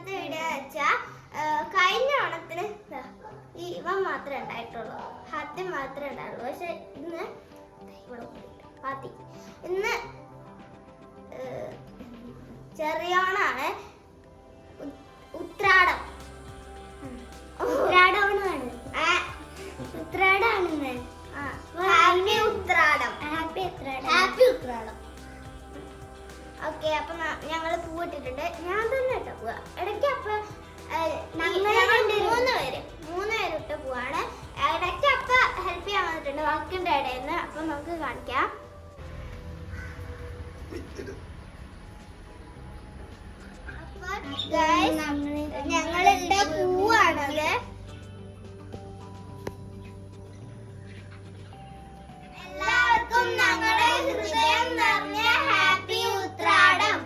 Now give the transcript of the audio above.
ഇന്നത്തെ വീഡിയോ വെച്ചാൽ കഴിഞ്ഞ ഓണത്തിന് ഇവൻ മാത്രമേ ഉണ്ടായിട്ടുള്ളൂ, ഹാത്തി മാത്രമേ ഉണ്ടായുള്ളൂ. പക്ഷെ ഇന്ന് ഹാത്തി ഇന്ന് ചെറിയോണാണ്, ഉത്രാടം. ഉത്രാടമാണ് ഉത്രാടാണ്. Happy Uthradam. Happy Uthradam. Happy Uthradam. Okay, അപ്പൊ ഞങ്ങള് പൂവിട്ടിട്ടുണ്ട്. ഞാൻ തന്നെ ഇട്ട പോവാ ഇടയ്ക്ക്. അപ്പൊ മൂന്ന് പേര് ഇട്ട് പോവാണ്. ഇടയ്ക്ക് അപ്പ ഹെൽപ്പ് ചെയ്യാൻ വന്നിട്ടുണ്ട് വർക്കിന്റെ ഇടയിൽ നിന്ന്. അപ്പൊ നമുക്ക് കാണിക്കാം. ഞങ്ങളുടെ പൂവാണത്. എല്ലാവർക്കും ഞങ്ങളുടെ ഹൃദയം നിറഞ്ഞ ഹാപ്പി ഉത്രാടം.